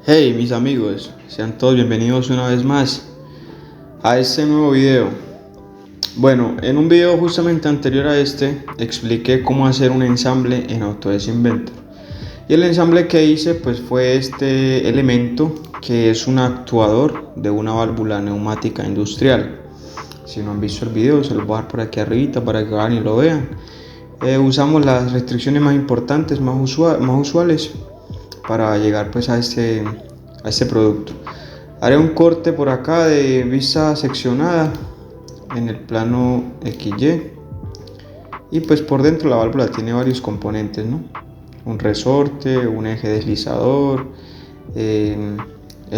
Hey mis amigos, sean todos bienvenidos una vez más a este nuevo video. Bueno, en un video justamente anterior a este expliqué cómo hacer un ensamble en Autodesk Inventor. Y el ensamble que hice pues fue este elemento que es un actuador de una válvula neumática industrial. Si no han visto el video se los voy a dejar por aquí arribita para que vayan y lo vean. Usamos las restricciones más importantes, más usuales para llegar pues a este producto. Haré un corte por acá de vista seccionada en el plano XY y pues por dentro la válvula tiene varios componentes, ¿no? Un resorte, un eje deslizador, el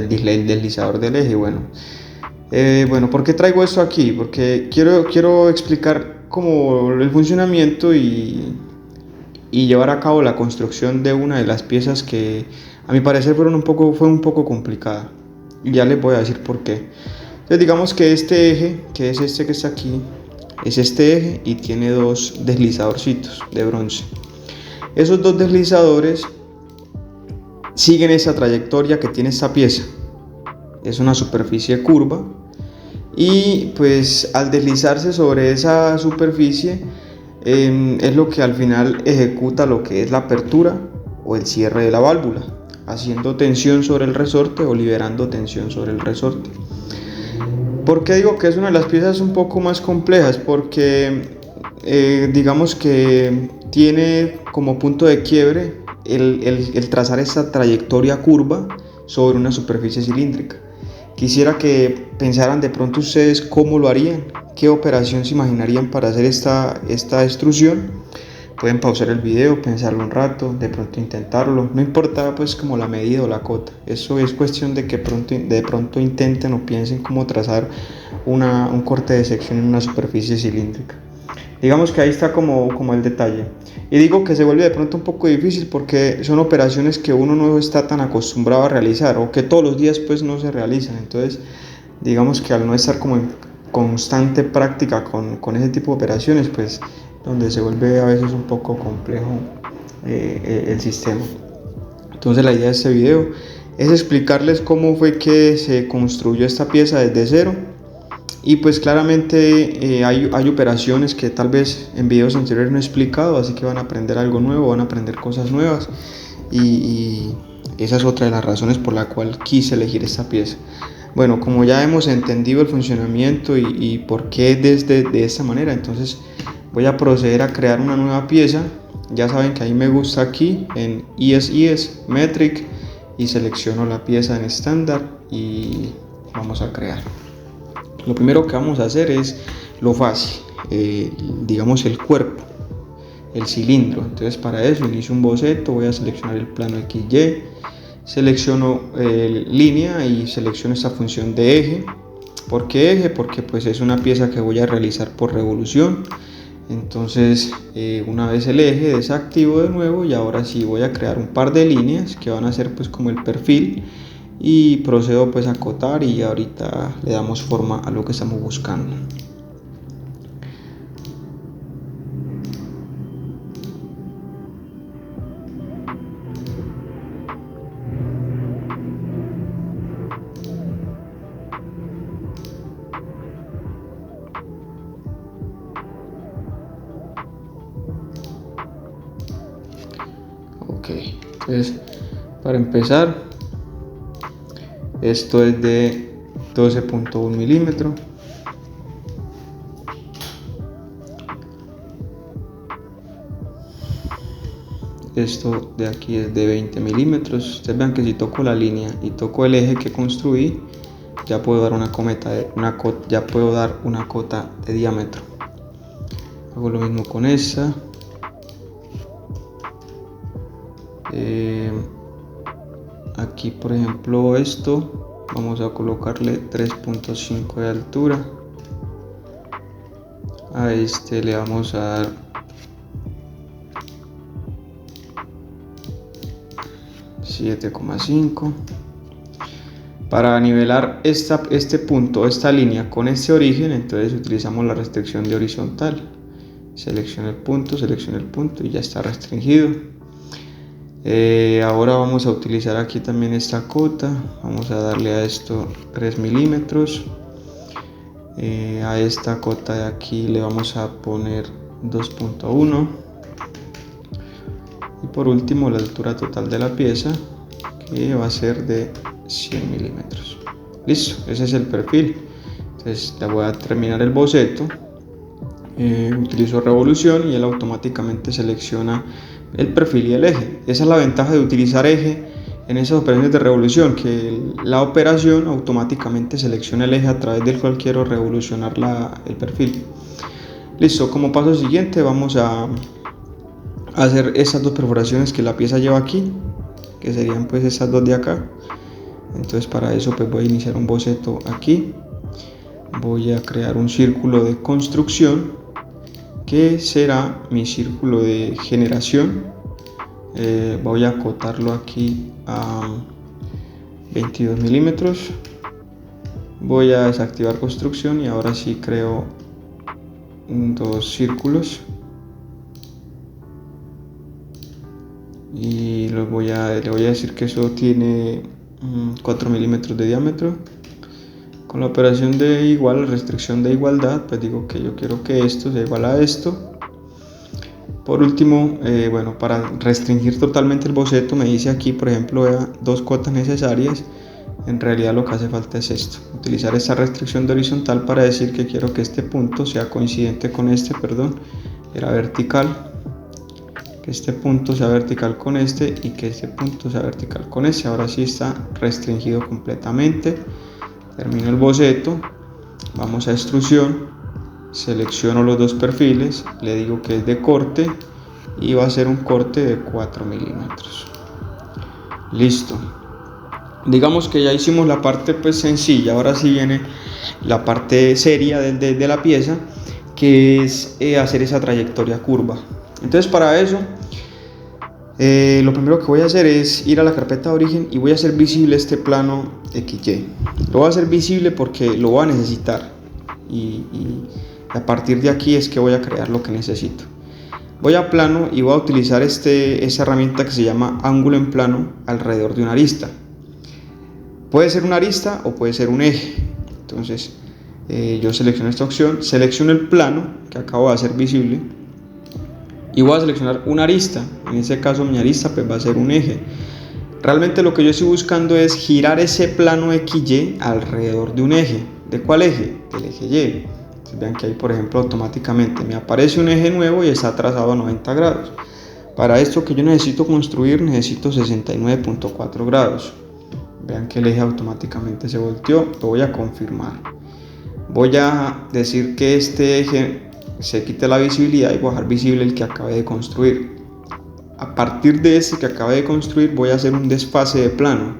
deslizador del eje. Bueno, ¿por qué traigo esto aquí? Porque quiero explicar como el funcionamiento y llevar a cabo la construcción de una de las piezas que a mi parecer fue un poco complicada, y ya les voy a decir por qué. Entonces digamos que este eje, que es este que está aquí, es este eje y tiene dos deslizadorcitos de bronce. Esos dos deslizadores siguen esa trayectoria que tiene esta pieza. Es una superficie curva y pues al deslizarse sobre esa superficie es lo que al final ejecuta lo que es la apertura o el cierre de la válvula, haciendo tensión sobre el resorte o liberando tensión sobre el resorte. ¿Por qué digo que es una de las piezas un poco más complejas? Porque digamos que tiene como punto de quiebre el trazar esta trayectoria curva sobre una superficie cilíndrica. Quisiera que pensaran de pronto ustedes cómo lo harían, qué operación se imaginarían para hacer esta extrusión. Pueden pausar el video, pensarlo un rato, de pronto intentarlo. No importa pues como la medida o la cota. Eso es cuestión de que de pronto intenten o piensen cómo trazar un corte de sección en una superficie cilíndrica. Digamos que ahí está como el detalle. Y digo que se vuelve de pronto un poco difícil porque son operaciones que uno no está tan acostumbrado a realizar o que todos los días pues no se realizan. Entonces digamos que al no estar como en constante práctica con ese tipo de operaciones, pues donde se vuelve a veces un poco complejo el sistema. Entonces la idea de este video es explicarles cómo fue que se construyó esta pieza desde cero. Y pues claramente hay operaciones que tal vez en videos anteriores no he explicado, así que van a aprender algo nuevo, van a aprender cosas nuevas y esa es otra de las razones por la cual quise elegir esta pieza. Bueno, como ya hemos entendido el funcionamiento y por qué de esta manera, entonces voy a proceder a crear una nueva pieza. Ya saben que ahí me gusta aquí en ES Metric y selecciono la pieza en estándar y vamos a crear. Lo primero que vamos a hacer es lo fácil, digamos el cuerpo, el cilindro. Entonces para eso inicio un boceto, voy a seleccionar el plano XY, selecciono línea y selecciono esta función de eje. ¿Por qué eje? Porque pues es una pieza que voy a realizar por revolución. Entonces una vez el eje desactivo de nuevo y ahora sí voy a crear un par de líneas que van a ser pues como el perfil y procedo pues a acotar y ahorita le damos forma a lo que estamos buscando. Ok, entonces para empezar esto es de 12.1 milímetros. Esto de aquí es de 20 milímetros. Ustedes vean que si toco la línea y toco el eje que construí, ya puedo dar una cota de diámetro. Hago lo mismo con esta. Aquí por ejemplo esto vamos a colocarle 3.5 de altura. A este le vamos a dar 7,5. Para nivelar este punto, esta línea con este origen, entonces utilizamos la restricción de horizontal. Selecciono el punto y ya está restringido. Ahora vamos a utilizar aquí también esta cota. Vamos a darle a esto 3 milímetros. A esta cota de aquí le vamos a poner 2.1. Y por último la altura total de la pieza, que va a ser de 100 milímetros. Listo, ese es el perfil. Entonces le voy a terminar el boceto. Utilizo revolución y él automáticamente selecciona el perfil y el eje. Esa es la ventaja de utilizar eje en esas operaciones de revolución, que la operación automáticamente selecciona el eje a través del cual quiero revolucionar el perfil. Listo, como paso siguiente vamos a hacer esas dos perforaciones que la pieza lleva aquí, que serían pues esas dos de acá. Entonces para eso pues voy a iniciar un boceto aquí. Voy a crear un círculo de construcción que será mi círculo de generación. Voy a acotarlo aquí a 22 milímetros. Voy a desactivar construcción y ahora sí creo dos círculos y le voy a decir que eso tiene 4 milímetros de diámetro. Con la operación de igual, restricción de igualdad, pues digo que yo quiero que esto sea igual a esto. Por último, bueno, para restringir totalmente el boceto, me dice aquí, por ejemplo, vea, 2 cotas necesarias. En realidad lo que hace falta es esto, utilizar esta restricción de horizontal para decir que quiero que este punto sea coincidente con este, era vertical, que este punto sea vertical con este y que este punto sea vertical con este. Ahora sí está restringido completamente. Termino el boceto, vamos a extrusión, selecciono los dos perfiles, le digo que es de corte y va a ser un corte de 4 milímetros. Listo. Digamos que ya hicimos la parte pues sencilla. Ahora sí viene la parte seria de la pieza, que es hacer esa trayectoria curva. Entonces para eso lo primero que voy a hacer es ir a la carpeta de origen y voy a hacer visible este plano XY. Lo voy a hacer visible porque lo voy a necesitar y a partir de aquí es que voy a crear lo que necesito. Voy a plano y voy a utilizar esa herramienta que se llama ángulo en plano alrededor de una arista. Puede ser una arista o puede ser un eje. Entonces yo selecciono esta opción, selecciono el plano que acabo de hacer visible y voy a seleccionar una arista. En este caso mi arista pues va a ser un eje. Realmente lo que yo estoy buscando es girar ese plano XY alrededor de un eje. ¿De cuál eje? Del eje Y. Entonces vean que ahí, por ejemplo, automáticamente me aparece un eje nuevo y está trazado a 90 grados. Para esto que yo necesito construir, necesito 69.4 grados. Vean que el eje automáticamente se volteó. Lo voy a confirmar. Voy a decir que este eje se quite la visibilidad y voy a dejar visible el que acabé de construir. A partir de este que acabé de construir voy a hacer un desfase de plano.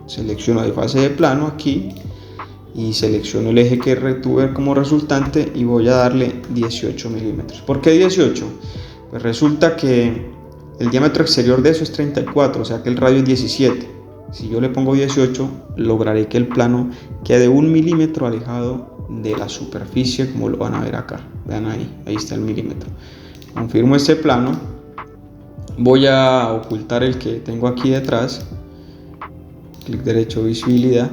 Selecciono desfase de plano aquí y selecciono el eje que tuve como resultante y voy a darle 18 milímetros. ¿Por qué 18? Pues resulta que el diámetro exterior de eso es 34, o sea que el radio es 17. Si yo le pongo 18, lograré que el plano quede 1 milímetro alejado de la superficie, como lo van a ver acá. Vean ahí está el milímetro. Confirmo este plano. Voy a ocultar el que tengo aquí detrás. Clic derecho, visibilidad.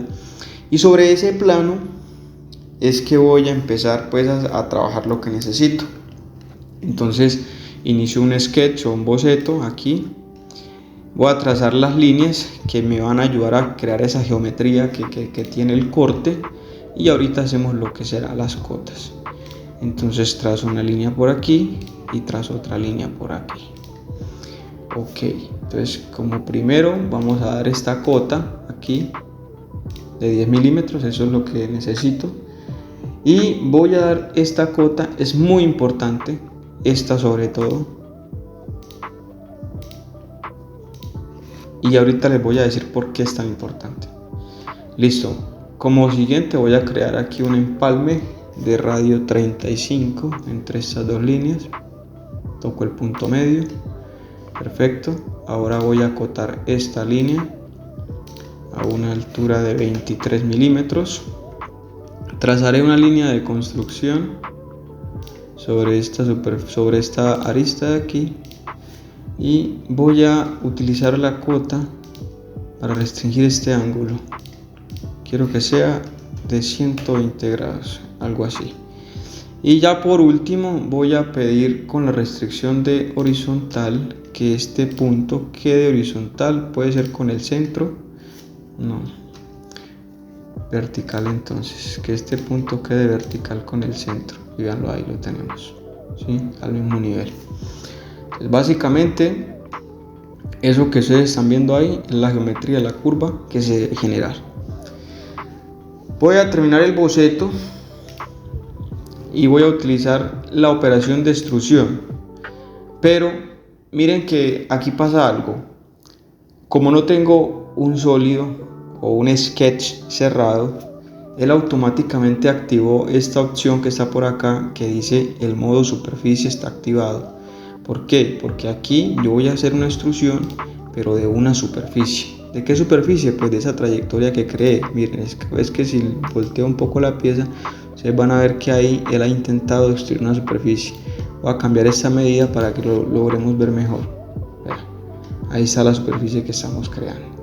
Y sobre ese plano es que voy a empezar pues a trabajar lo que necesito. Entonces inicio un sketch o un boceto aquí. Voy a trazar las líneas que me van a ayudar a crear esa geometría que tiene el corte. Y ahorita hacemos lo que será las cotas. Entonces trazo una línea por aquí y trazo otra línea por aquí. Ok, entonces como primero vamos a dar esta cota aquí de 10 milímetros, eso es lo que necesito. Y voy a dar esta cota, es muy importante, esta sobre todo. Y ahorita les voy a decir por qué es tan importante. Listo. Como siguiente voy a crear aquí un empalme de radio 35 entre estas dos líneas. Toco el punto medio. Perfecto. Ahora voy a acotar esta línea a una altura de 23 milímetros. Trazaré una línea de construcción sobre esta arista de aquí. y voy a utilizar la cota para restringir este ángulo. Quiero que sea de 120 grados, algo así. Y ya por último voy a pedir con la restricción de horizontal que este punto quede horizontal, puede ser con el centro, no, vertical, entonces que este punto quede vertical con el centro, y veanlo, ahí lo tenemos, ¿sí? Al mismo nivel. Entonces, básicamente eso que ustedes están viendo ahí es la geometría de la curva que se debe generar. Voy a terminar el boceto y voy a utilizar la operación de extrusión, pero miren que aquí pasa algo. Como no tengo un sólido o un sketch cerrado, él automáticamente activó esta opción que está por acá que dice el modo superficie está activado. ¿Por qué? Porque aquí yo voy a hacer una extrusión, pero de una superficie. ¿De qué superficie? Pues de esa trayectoria que creé. Miren, es que si volteo un poco la pieza, ustedes van a ver que ahí él ha intentado extruir una superficie. Voy a cambiar esta medida para que lo logremos ver mejor. Ahí está la superficie que estamos creando.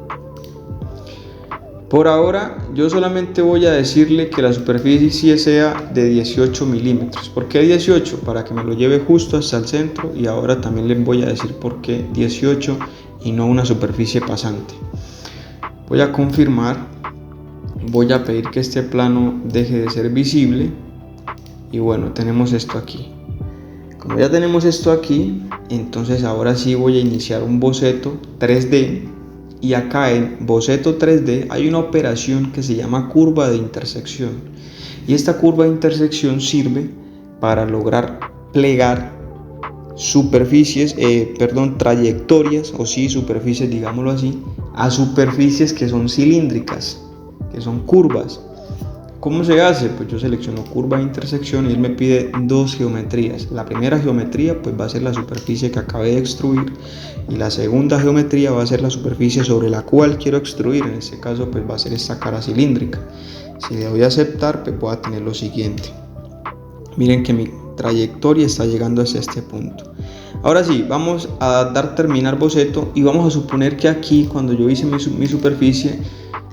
Por ahora yo solamente voy a decirle que la superficie sea de 18 milímetros. ¿Por qué 18? Para que me lo lleve justo hasta el centro, y ahora también les voy a decir por qué 18 y no una superficie pasante. Voy a confirmar, voy a pedir que este plano deje de ser visible y bueno, tenemos esto aquí. Como ya tenemos esto aquí, entonces ahora sí voy a iniciar un boceto 3D. Y acá en boceto 3D hay una operación que se llama curva de intersección. Y esta curva de intersección sirve para lograr plegar trayectorias, o sí, superficies, digámoslo así, a superficies que son cilíndricas, que son curvas. ¿Cómo se hace? Pues yo selecciono curva de intersección y él me pide dos geometrías. La primera geometría pues va a ser la superficie que acabé de extruir, y la segunda geometría va a ser la superficie sobre la cual quiero extruir. En este caso pues va a ser esta cara cilíndrica. Si le doy a aceptar, pues voy a tener lo siguiente. Miren que mi trayectoria está llegando hacia este punto. Ahora sí, vamos a terminar boceto y vamos a suponer que aquí, cuando yo hice mi superficie,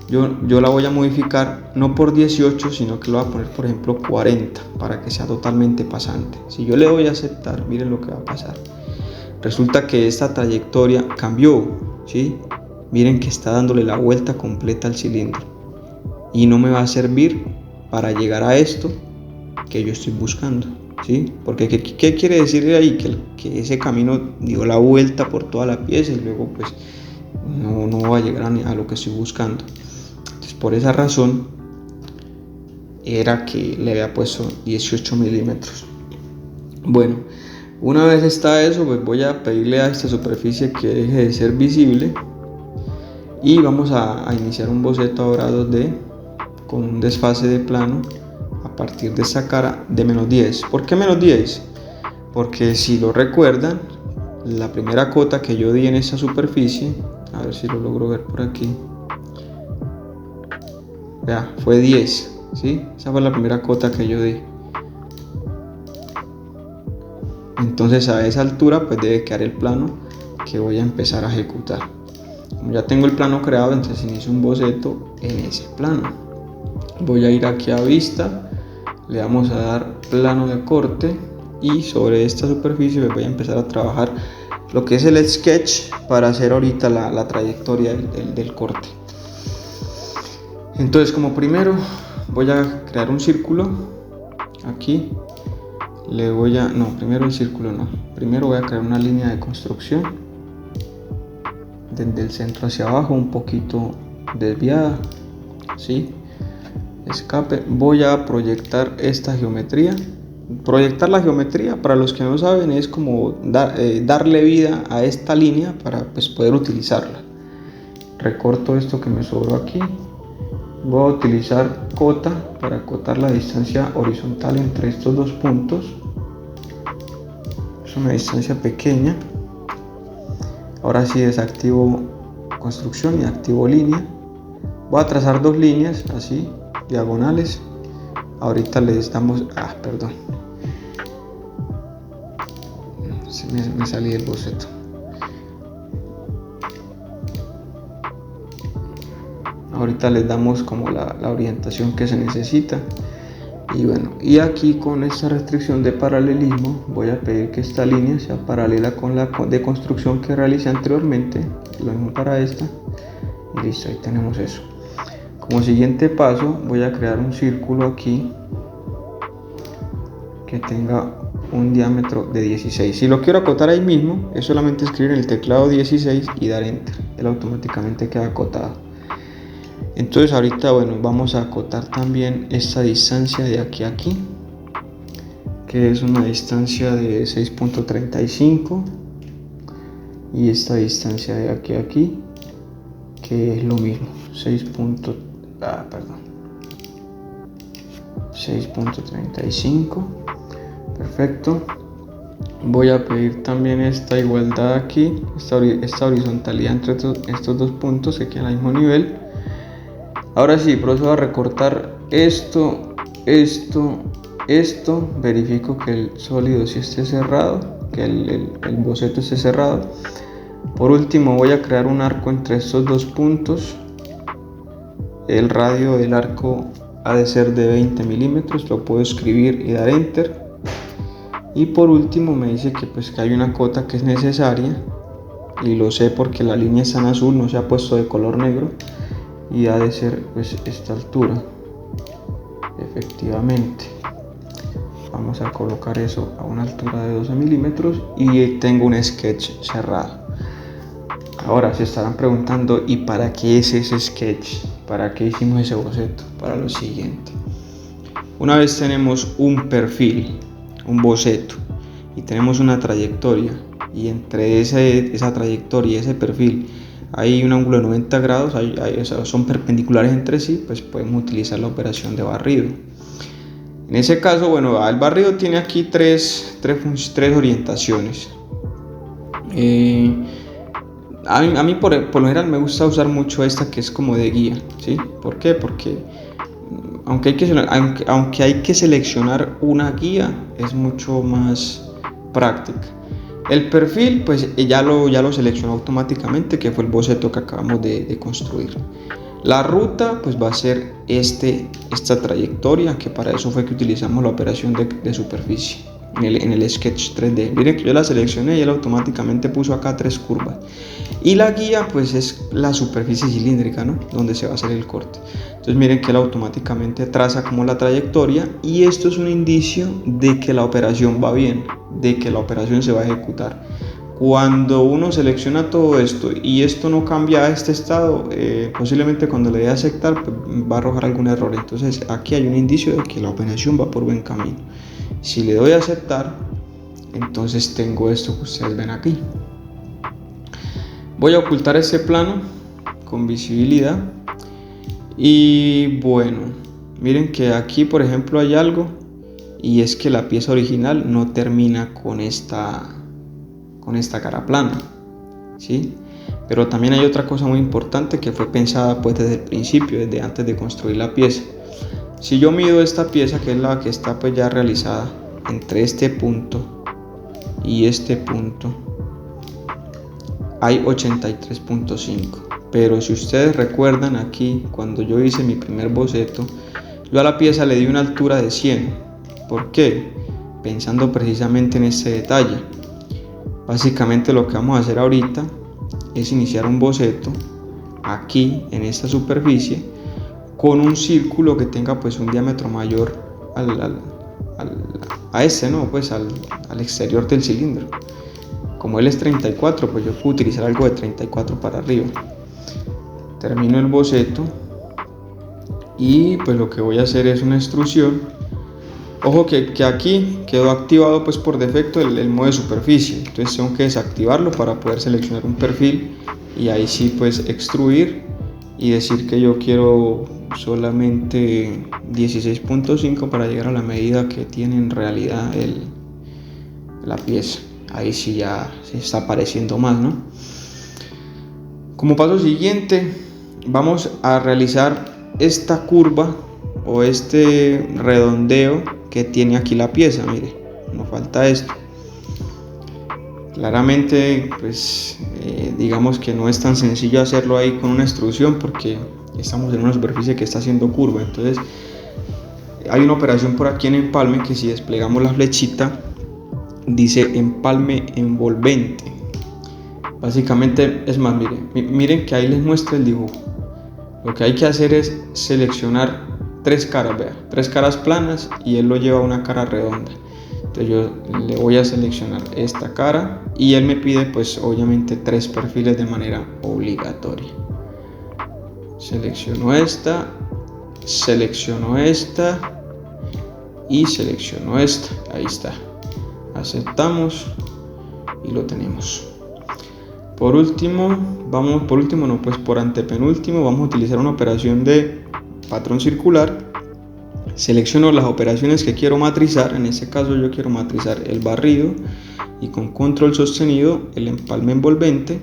yo la voy a modificar no por 18, sino que lo voy a poner, por ejemplo, 40, para que sea totalmente pasante. Si yo le doy a aceptar, miren lo que va a pasar. Resulta que esta trayectoria cambió, ¿sí? Miren que está dándole la vuelta completa al cilindro y no me va a servir para llegar a esto que yo estoy buscando, ¿sí? Porque ¿qué quiere decir ahí? Que ese camino dio la vuelta por toda la pieza y luego pues no va a llegar a lo que estoy buscando. Entonces, por esa razón era que le había puesto 18 milímetros. Bueno, una vez está eso, pues voy a pedirle a esta superficie que deje de ser visible y vamos a iniciar un boceto ahora 2D con un desfase de plano a partir de esta cara de menos 10. ¿Por qué menos 10? Porque si lo recuerdan, la primera cota que yo di en esta superficie, a ver si lo logro ver por aquí, vea, fue 10, ¿sí? Esa fue la primera cota que yo di. Entonces a esa altura pues debe quedar el plano que voy a empezar a ejecutar. Como ya tengo el plano creado, entonces inicio un boceto en ese plano. Voy a ir aquí a vista, le vamos a dar plano de corte y sobre esta superficie voy a empezar a trabajar lo que es el sketch para hacer ahorita la trayectoria del corte. Entonces, como primero voy a crear un círculo aquí. Primero el círculo no. Primero voy a crear una línea de construcción desde el centro hacia abajo, un poquito desviada, ¿sí? Escape. Voy a proyectar esta geometría. Proyectar la geometría, para los que no saben, es como darle vida a esta línea para pues poder utilizarla. Recorto esto que me sobró aquí. Voy a utilizar cota para acotar la distancia horizontal entre estos dos puntos. Es una distancia pequeña. Ahora sí desactivo construcción y activo línea. Voy a trazar dos líneas así, diagonales. Ahorita les damos... perdón. Me salí del boceto. ahorita les damos como la orientación que se necesita. Y bueno, y aquí con esta restricción de paralelismo voy a pedir que esta línea sea paralela con la de construcción que realicé anteriormente, lo mismo para esta, y listo, ahí tenemos eso. Como siguiente paso voy a crear un círculo aquí que tenga un diámetro de 16. Si lo quiero acotar ahí mismo, es solamente escribir en el teclado 16 y dar enter, él automáticamente queda acotado. Entonces ahorita, bueno, vamos a acotar también esta distancia de aquí a aquí, que es una distancia de 6.35, y esta distancia de aquí a aquí, que es lo mismo, 6.35. Perfecto. Voy a pedir también esta igualdad aquí, esta horizontalidad entre estos dos puntos que quedan al mismo nivel. Ahora sí, procedo a recortar esto, verifico que el sólido sí esté cerrado, que el boceto esté cerrado. Por último voy a crear un arco entre estos dos puntos. El radio del arco ha de ser de 20 milímetros, lo puedo escribir y dar enter. Y por último me dice que que hay una cota que es necesaria, y lo sé porque la línea está en azul, no se ha puesto de color negro, y ha de ser pues esta altura. Efectivamente, vamos a colocar eso a una altura de 12 milímetros y tengo un sketch cerrado. Ahora se estarán preguntando, ¿y para qué es ese sketch? ¿Para qué hicimos ese boceto? Para lo siguiente: una vez tenemos un perfil, un boceto, y tenemos una trayectoria, y entre esa trayectoria y ese perfil hay un ángulo de 90 grados, o sea, son perpendiculares entre sí, pues podemos utilizar la operación de barrido. En ese caso, bueno, el barrido tiene aquí tres orientaciones. A mí por lo general me gusta usar mucho esta, que es como de guía, ¿sí? ¿Por qué? Porque aunque hay que seleccionar una guía, es mucho más práctica. El perfil, pues ya lo seleccionó automáticamente, que fue el boceto que acabamos de construir. La ruta, pues va a ser esta trayectoria, que para eso fue que utilizamos la operación de superficie en el Sketch 3D. Miren que yo la seleccioné y él automáticamente puso acá 3 curvas. Y la guía, pues es la superficie cilíndrica, ¿no? Donde se va a hacer el corte. Entonces miren que él automáticamente traza como la trayectoria, y esto es un indicio de que la operación va bien, de que la operación se va a ejecutar. Cuando uno selecciona todo esto y esto no cambia a este estado, posiblemente cuando le dé a aceptar, pues va a arrojar algún error. Entonces aquí hay un indicio de que la operación va por buen camino. Si le doy a aceptar, entonces tengo esto que ustedes ven aquí. Voy a ocultar este plano con visibilidad. Y bueno, miren que aquí por ejemplo hay algo, y es que la pieza original no termina con esta cara plana, ¿sí? Pero también hay otra cosa muy importante que fue pensada pues desde el principio, desde antes de construir la pieza. Si yo mido esta pieza, que es la que está pues ya realizada, entre este punto y este punto hay 83.5, pero si ustedes recuerdan aquí, cuando yo hice mi primer boceto, yo a la pieza le di una altura de 100. ¿Por qué? Pensando precisamente en este detalle. Básicamente lo que vamos a hacer ahorita es iniciar un boceto aquí en esta superficie con un círculo que tenga pues un diámetro mayor a este, ¿no? Pues al exterior del cilindro. Como él es 34, pues yo puedo utilizar algo de 34 para arriba. Termino el boceto y pues lo que voy a hacer es una extrusión. Ojo que aquí quedó activado pues por defecto el modo de superficie, entonces tengo que desactivarlo para poder seleccionar un perfil y ahí sí pues extruir y decir que yo quiero solamente 16.5 para llegar a la medida que tiene en realidad la pieza. Ahí sí ya se está apareciendo más, ¿no? Como paso siguiente vamos a realizar esta curva o este redondeo que tiene aquí la pieza. Mire, nos falta esto. Claramente pues digamos que no es tan sencillo hacerlo ahí con una extrusión, porque estamos en una superficie que está haciendo curva. Entonces hay una operación por aquí en empalme que si desplegamos la flechita dice empalme envolvente. Básicamente, es más, miren que ahí les muestra el dibujo. Lo que hay que hacer es seleccionar tres caras, vea, tres caras planas, y él lo lleva a una cara redonda. Entonces yo le voy a seleccionar esta cara y él me pide pues obviamente tres perfiles de manera obligatoria. Selecciono esta y selecciono esta. Ahí está. Aceptamos y lo tenemos. Por antepenúltimo vamos a utilizar una operación de patrón circular. Selecciono las operaciones que quiero matrizar. En este caso yo quiero matrizar el barrido y con control sostenido el empalme envolvente.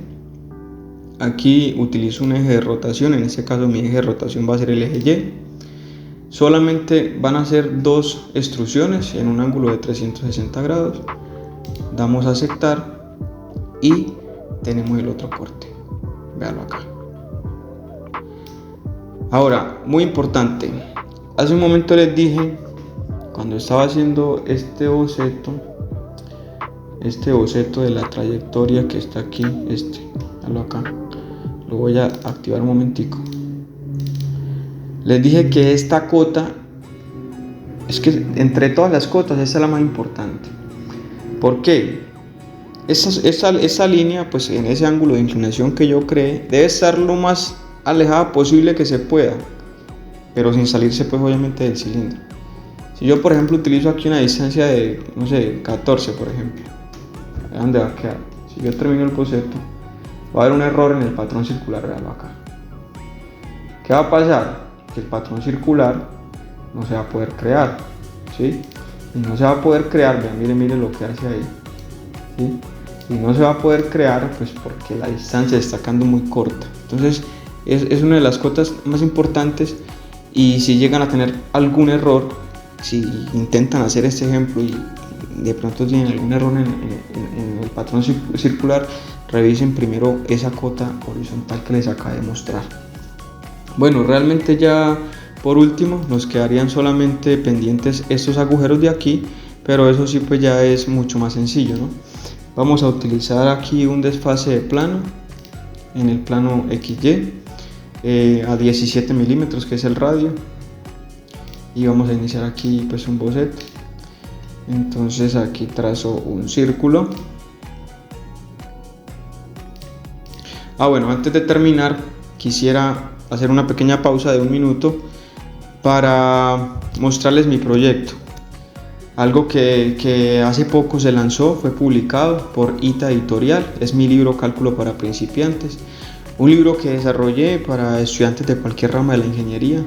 Aquí utilizo un eje de rotación. En este caso mi eje de rotación va a ser el eje Y. Solamente van a ser dos extrusiones en un ángulo de 360 grados. Damos a aceptar y tenemos el otro corte. Véalo acá. Ahora, muy importante, hace un momento les dije, cuando estaba haciendo este boceto de la trayectoria que está aquí, véalo acá, lo voy a activar un momentico. Les dije que esta cota, es que entre todas las cotas esta es la más importante. ¿Por qué? Esa línea, pues en ese ángulo de inclinación que yo creé, debe estar lo más alejada posible que se pueda, pero sin salirse pues obviamente del cilindro. Si yo por ejemplo utilizo aquí una distancia de, no sé, 14 por ejemplo, ¿dónde va a quedar? Si yo termino el boceto, va a haber un error en el patrón circular, véalo acá. ¿Qué va a pasar? Que el patrón circular no se va a poder crear, ¿sí? Y no se va a poder crear, vean, miren lo que hace ahí, ¿sí? Y no se va a poder crear pues porque la distancia se está quedando muy corta. Entonces es una de las cotas más importantes, y si llegan a tener algún error, si intentan hacer este ejemplo y de pronto tienen algún error en el patrón circular, revisen primero esa cota horizontal que les acabo de mostrar. Bueno, realmente ya por último nos quedarían solamente pendientes estos agujeros de aquí, pero eso sí pues ya es mucho más sencillo, ¿no? Vamos a utilizar aquí un desfase de plano en el plano XY a 17 milímetros, que es el radio, y vamos a iniciar aquí pues un boceto. Entonces aquí trazo un círculo. Bueno, antes de terminar quisiera hacer una pequeña pausa de un minuto para mostrarles mi proyecto. Algo que hace poco se lanzó, fue publicado por ITA Editorial, es mi libro Cálculo para principiantes, un libro que desarrollé para estudiantes de cualquier rama de la ingeniería.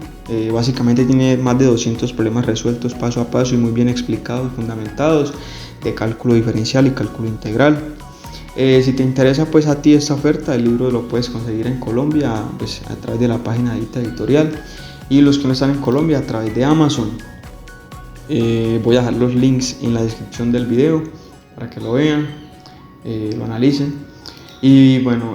Básicamente tiene más de 200 problemas resueltos paso a paso y muy bien explicados, fundamentados, de cálculo diferencial y cálculo integral. Si te interesa pues a ti esta oferta, el libro lo puedes conseguir en Colombia pues, a través de la página de ITA Editorial, y los que no están en Colombia a través de Amazon. Voy a dejar los links en la descripción del video para que lo vean, lo analicen. Y bueno,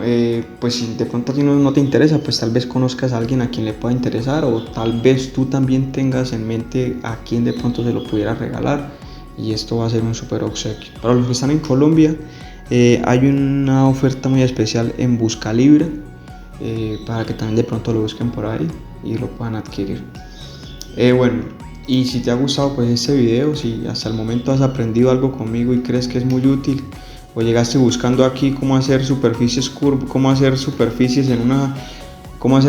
pues si de pronto a ti no te interesa, pues tal vez conozcas a alguien a quien le pueda interesar, o tal vez tú también tengas en mente a quien de pronto se lo pudiera regalar, y esto va a ser un super obsequio. Para los que están en Colombia, hay una oferta muy especial en Busca Libre, para que también de pronto lo busquen por ahí y lo puedan adquirir. Bueno, y si te ha gustado pues este video, si hasta el momento has aprendido algo conmigo y crees que es muy útil, o llegaste buscando aquí cómo hacer superficies curvas, cómo hacer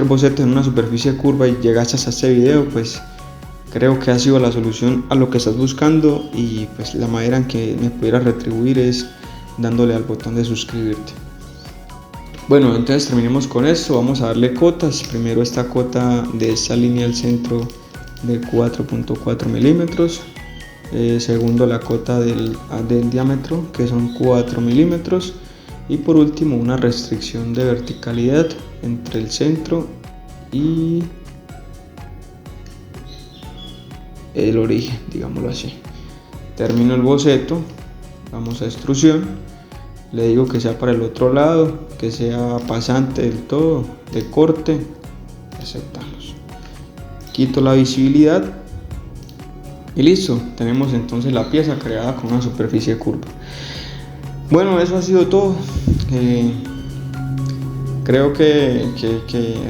bocetos en una superficie curva, y llegaste hasta este video, pues creo que ha sido la solución a lo que estás buscando, y pues la manera en que me pudieras retribuir es dándole al botón de suscribirte. Bueno, entonces terminemos con esto. Vamos a darle cotas. Primero esta cota de esta línea al centro de 4.4 milímetros. Segundo la cota del diámetro, que son 4 milímetros. Y por último una restricción de verticalidad entre el centro y el origen, digámoslo así. Termino el boceto, vamos a extrusión. Le digo que sea para el otro lado, que sea pasante del todo, de corte. aceptamos. Quito la visibilidad y listo, tenemos entonces la pieza creada con una superficie curva. Bueno, eso ha sido todo. Creo que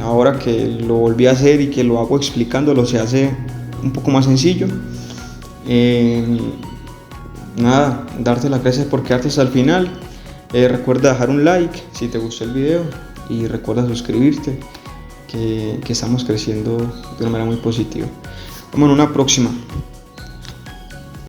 ahora que lo volví a hacer y que lo hago explicándolo se hace un poco más sencillo. Nada, darte las gracias por quedarte hasta el final. Recuerda dejar un like si te gustó el video y recuerda suscribirte, que estamos creciendo de una manera muy positiva. Vamos en una próxima.